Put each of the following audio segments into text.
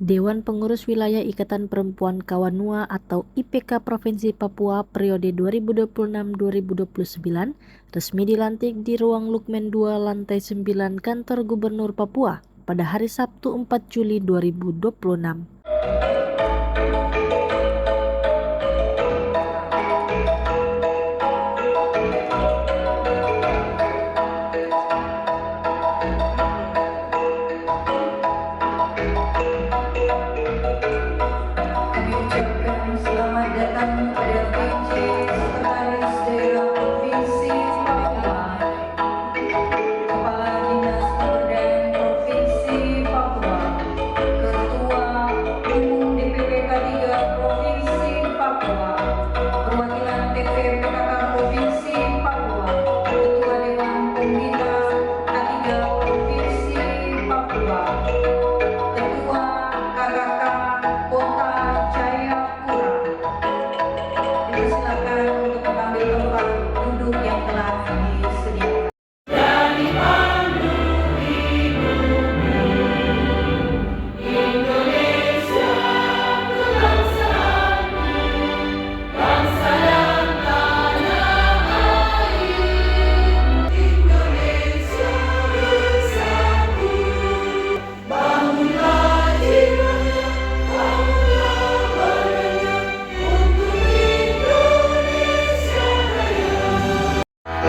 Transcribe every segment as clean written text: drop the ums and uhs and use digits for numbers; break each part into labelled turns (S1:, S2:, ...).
S1: Dewan Pengurus Wilayah Ikatan Perempuan Kawanua atau IPK Provinsi Papua periode 2026-2029 resmi dilantik di Ruang Lukmen 2 Lantai 9 Kantor Gubernur Papua pada hari Sabtu 4 Juli 2026.
S2: Kami ucapkan selamat datang kepada PJ Sekretaris Daerah Provinsi Papua, Kepala Dinas Pemberdayaan Provinsi Papua, Ketua Umum DPW K3 Provinsi Papua, Perwakilan TPPKK Provinsi Papua, Ketua Dewan Pembina K3 Provinsi Papua, Ketua KKK Kota Jayapura. Dipersilakan untuk mengambil tempat duduk yang telah disediakan.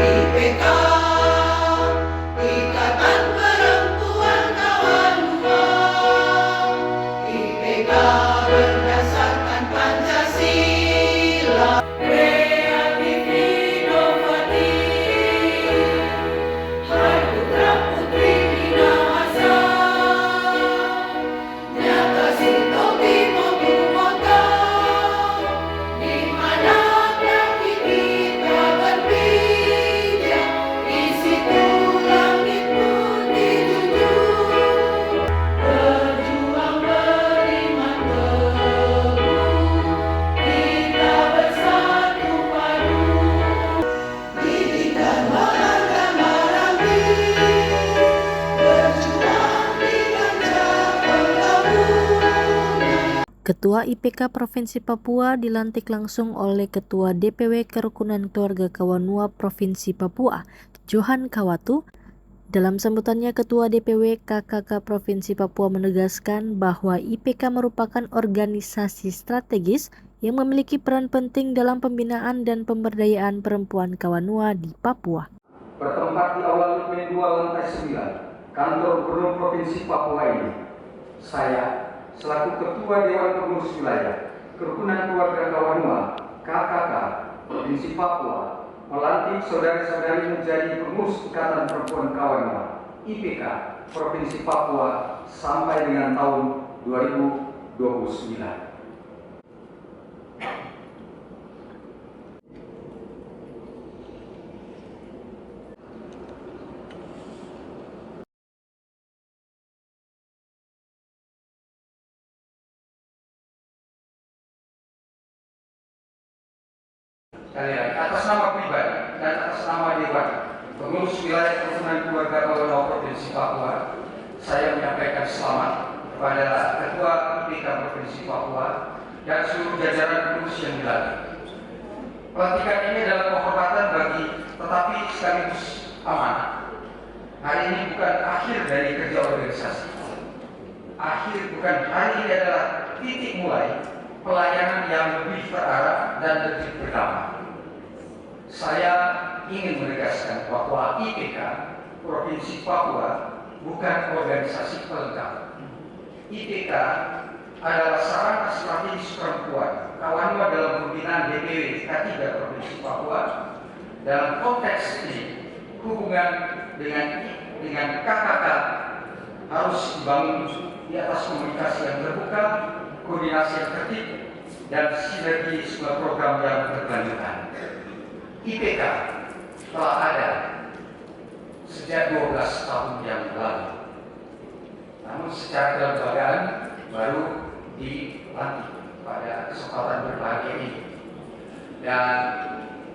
S3: IPK, Ikatan Perempuan Kawanua. IPK berdasarkan Pancasila, kreatif inovatif, hai putra putri minahasa, nyata sintopi motu moto, di mana kaki kita berpijak, di situ langit pun dijunjung. Berjuang beriman teguh, kita bersatu padu, didikan melangkah merapi, berjuang di kancah pembangunan.
S1: Ketua IPK Provinsi Papua dilantik langsung oleh Ketua DPW Kerukunan Keluarga Kawanua Provinsi Papua, Johan Kawatu. Dalam sambutannya, Ketua DPW KKK Provinsi Papua menegaskan bahwa IPK merupakan organisasi strategis yang memiliki peran penting dalam pembinaan dan pemberdayaan perempuan Kawanua di Papua.
S4: Bertempat di awal Lukmen 2 Lantai 9, Kantor Gubernur Provinsi Papua ini, saya selaku Ketua Dewan Pengurus Wilayah Kerukunan Keluarga Kawanua KKK Provinsi Papua melantik saudari-saudari menjadi pengurus Ikatan Perempuan Kawanua IPK Provinsi Papua sampai dengan tahun 2029. Sekali lagi, atas nama pribadi dan atas nama Dewan Pengurus Wilayah Kerukunan Keluarga Kawanua Provinsi Papua, saya menyampaikan selamat kepada Ketua IPK Provinsi Papua dan seluruh jajaran pengurus yang dilantik. Pelantikan ini adalah penghormatan bagi tetapi sekaligus amanah. Hari ini bukan akhir dari kerja organisasi. Bukan hari ini adalah titik mulai pelayanan yang lebih terarah dan lebih berdampak. Saya ingin menegaskan bahwa IPK Provinsi Papua bukan organisasi pelengkap. IPK adalah sarana strategis perempuan Kawanua dalam pembinaan DPW K3 Provinsi Papua. Dalam konteks ini, hubungan dengan KKK harus dibangun di atas komunikasi yang terbuka, koordinasi yang tertib, dan sinergi sebuah program yang berkelanjutan. IPK telah ada sejak 12 tahun yang lalu. Namun secara kelembagaan baru dilantik pada kesempatan berbahagia ini. Dan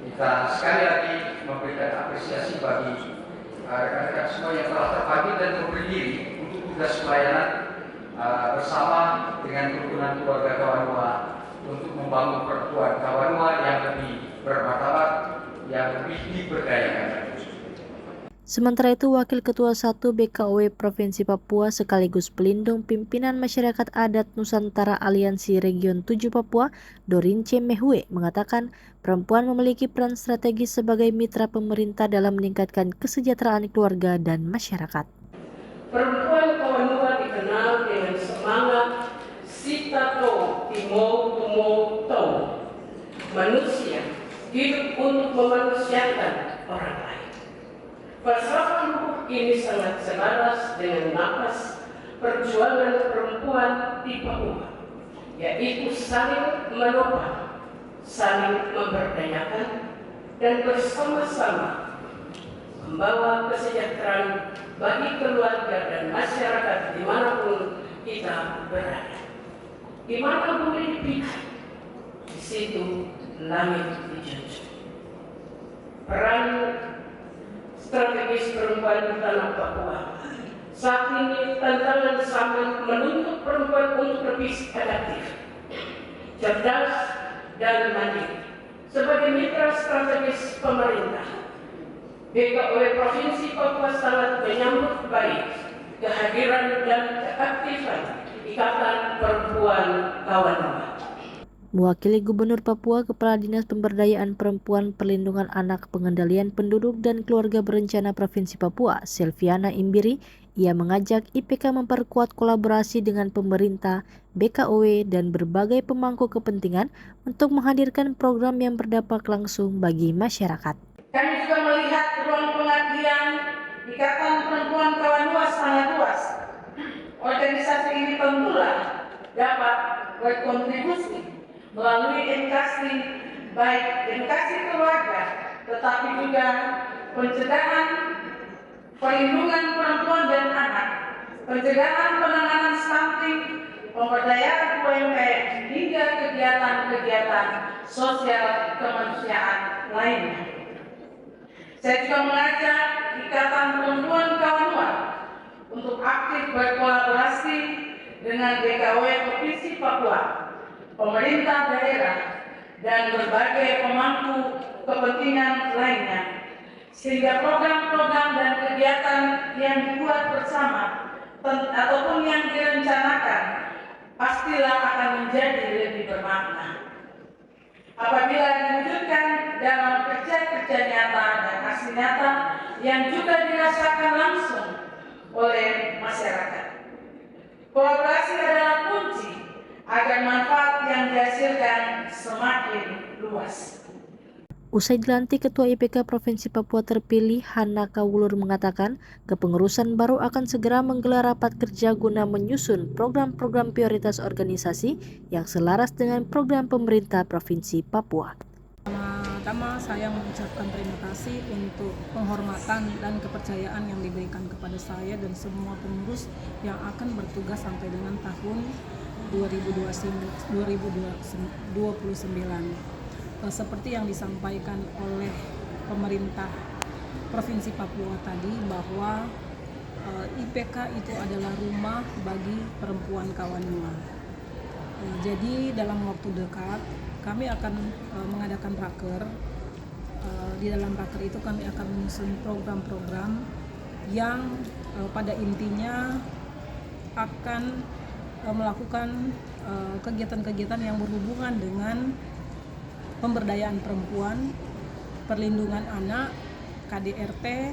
S4: kita sekali lagi memberikan apresiasi bagi rekan-rekan semua yang telah terpanggil dan memberi diri untuk tugas pelayanan bersama dengan kerukunan keluarga Kawanua untuk membangun perempuan Kawanua yang lebih bermartabat, yang lebih diberdayakan.
S1: Sementara itu, Wakil Ketua 1 BKOW Provinsi Papua sekaligus pelindung pimpinan masyarakat adat Nusantara Aliansi Region 7 Papua, Dorince Mehue, mengatakan perempuan memiliki peran strategis sebagai mitra pemerintah dalam meningkatkan kesejahteraan keluarga dan masyarakat.
S5: Perempuan Kawanua dikenal dengan semangat Sita To Timo Tumo To. Manusia hidup untuk memanusiakan orang lain. Falsafah hukum ini sangat selaras dengan napas perjuangan perempuan di Papua, yaitu saling menopang, saling memberdayakan, dan bersama-sama membawa kesejahteraan bagi keluarga dan masyarakat dimanapun kita berada. Di mana bumi dipijak, di situ langit dijunjung. Peran strategis perempuan di tanah Papua saat ini tantangan sama menuntut perempuan untuk lebih adaptif, cerdas, dan mandiri. Sebagai mitra strategis pemerintah, BKOW Provinsi Papua sangat menyambut baik kehadiran dan keaktifan Ikatan Perempuan Kawanua.
S1: Mewakili Gubernur Papua, Kepala Dinas Pemberdayaan Perempuan, Perlindungan Anak, Pengendalian Penduduk dan Keluarga Berencana Provinsi Papua, Silviana Imbiri, ia mengajak IPK memperkuat kolaborasi dengan pemerintah, BKOW, dan berbagai pemangku kepentingan untuk menghadirkan program yang berdampak langsung bagi masyarakat.
S2: Kami juga melihat ruang pengabdian Ikatan Perempuan Kawanua sangat luas. Organisasi ini tentulah dapat berkontribusi melalui edukasi, baik edukasi keluarga, tetapi juga pencegahan perlindungan perempuan dan anak, pencegahan penanganan stunting, pemberdayaan UMKM, hingga kegiatan-kegiatan sosial kemanusiaan lainnya. Saya juga mengajak Ikatan Perempuan Kawanua untuk aktif berkolaborasi dengan BKOW Provinsi Papua, pemerintah daerah, dan berbagai pemangku kepentingan lainnya, sehingga program-program dan kegiatan yang dibuat bersama ataupun yang direncanakan pastilah akan menjadi lebih bermakna apabila diwujudkan dalam kerja-kerja nyata dan aksi nyata yang juga dirasakan langsung oleh masyarakat. Kolaborasi adalah kunci agar manfaat yang dihasilkan semakin luas.
S1: Usai dilantik, Ketua IPK Provinsi Papua terpilih Hana Kawulur mengatakan kepengurusan baru akan segera menggelar rapat kerja guna menyusun program-program prioritas organisasi yang selaras dengan program pemerintah Provinsi Papua.
S6: Pertama, saya mengucapkan terima kasih untuk penghormatan dan kepercayaan yang diberikan kepada saya dan semua pengurus yang akan bertugas sampai dengan tahun 2029. Seperti yang disampaikan oleh pemerintah Provinsi Papua tadi, bahwa IPK itu adalah rumah bagi perempuan Kawanua. Jadi dalam waktu dekat kami akan mengadakan raker. Di dalam raker itu kami akan menyusun program-program yang pada intinya akan melakukan kegiatan-kegiatan yang berhubungan dengan pemberdayaan perempuan, perlindungan anak, KDRT,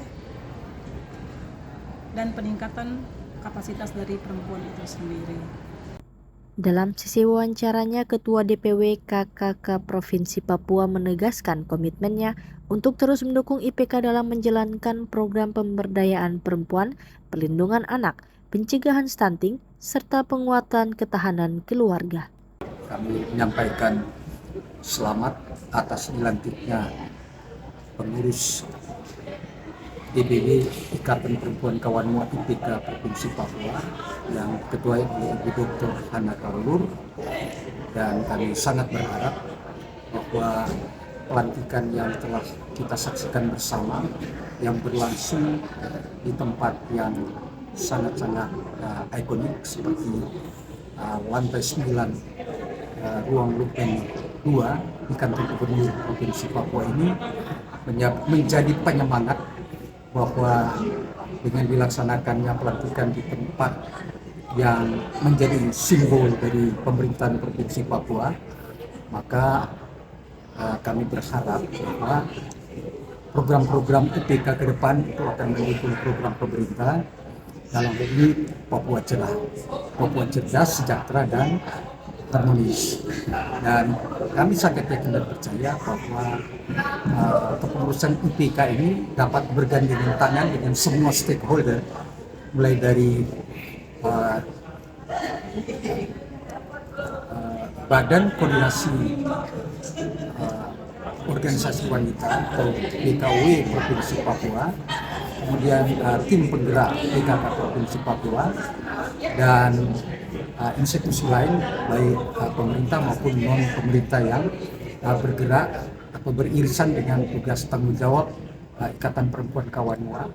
S6: dan peningkatan kapasitas dari perempuan itu sendiri.
S1: Dalam sesi wawancaranya, Ketua DPW KKK Provinsi Papua menegaskan komitmennya untuk terus mendukung IPK dalam menjalankan program pemberdayaan perempuan, perlindungan anak, pencegahan stunting, serta penguatan ketahanan keluarga.
S7: Kami menyampaikan selamat atas dilantiknya pengurus DPW Ikatan Perempuan Kawanua IPK Provinsi Papua yang ketua Ibu Dr. Hana Kawulur, dan kami sangat berharap bahwa pelantikan yang telah kita saksikan bersama yang berlangsung di tempat yang sangat-sangat ikonik seperti lantai 9 ruang Lupeng 2 di kantor gubernur Provinsi Papua ini menjadi penyemangat bahwa dengan dilaksanakannya pelantikan di tempat yang menjadi simbol dari pemerintahan Provinsi Papua, maka kami berharap bahwa program-program IPK ke depan itu akan mendukung program pemerintah dalam hal ini Papua cerdas, sejahtera, dan harmonis. Dan kami sangat yakin dan percaya bahwa kepengurusan IPK ini dapat bergandengan tangan dengan semua stakeholder, mulai dari Badan Koordinasi Organisasi Wanita atau BKW Provinsi Papua, kemudian tim penggerak PKK Provinsi Papua, dan institusi lain baik pemerintah maupun non pemerintah yang bergerak atau beririsan dengan tugas tanggung jawab Ikatan Perempuan Kawanua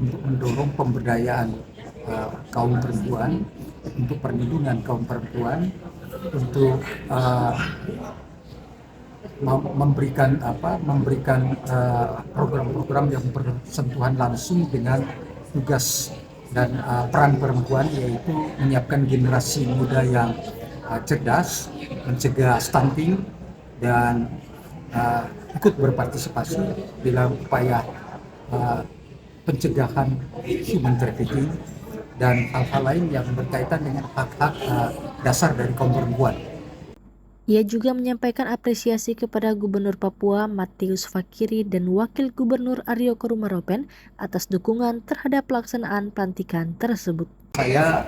S7: untuk mendorong pemberdayaan kaum perempuan, untuk perlindungan kaum perempuan, untuk memberikan program-program yang bersentuhan langsung dengan tugas dan peran perempuan, yaitu menyiapkan generasi muda yang cerdas, mencegah stunting, dan ikut berpartisipasi dalam upaya pencegahan human trafficking dan hal-hal lain yang berkaitan dengan hak-hak dasar dari kaum perempuan.
S1: Ia juga menyampaikan apresiasi kepada Gubernur Papua Matius Fakiri dan Wakil Gubernur Aryo Korumaropen atas dukungan terhadap pelaksanaan pelantikan tersebut.
S7: Saya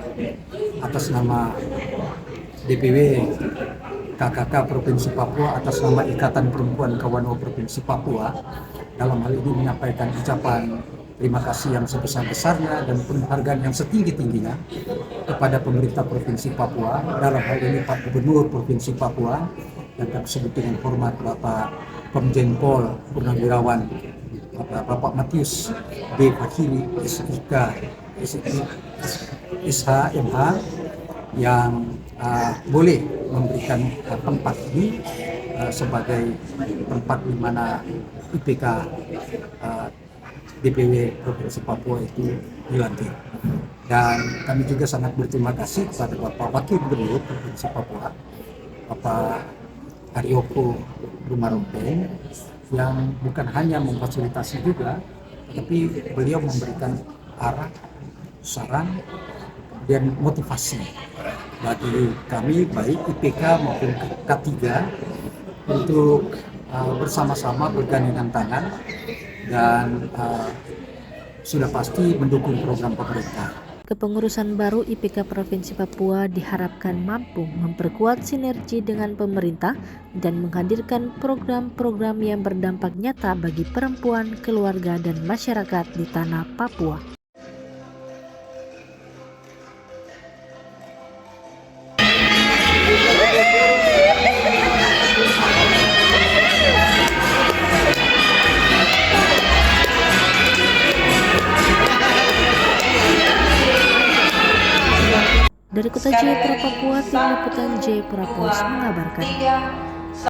S7: atas nama DPW KKK Provinsi Papua, atas nama Ikatan Perempuan Kawanua Provinsi Papua, dalam hal ini menyampaikan ucapan terima kasih yang sebesar-besarnya dan penghargaan yang setinggi-tingginya kepada pemerintah Provinsi Papua, dalam hal ini Pak Gubernur Provinsi Papua yang kami sebut dengan hormat Bapak Komjen Pol Purnawirawan Bapak Matius B. Fakiri SHMH yang boleh memberikan tempat ini sebagai tempat di mana IPK DPW Provinsi Papua itu dilantik. Dan kami juga sangat berterima kasih kepada Bapak Wakil Gubernur Provinsi Papua, Bapak Aryo Korumaropen, yang bukan hanya memfasilitasi juga, tapi beliau memberikan arah, saran, dan motivasi bagi kami baik IPK maupun K3 untuk bersama-sama bergandengan tangan dan sudah pasti mendukung program pemerintah.
S1: Kepengurusan baru IPK Provinsi Papua diharapkan mampu memperkuat sinergi dengan pemerintah dan menghadirkan program-program yang berdampak nyata bagi perempuan, keluarga, dan masyarakat di tanah Papua. Dari Kota Jayapura, Papua, Tim Liputan Jayapura Post mengabarkan.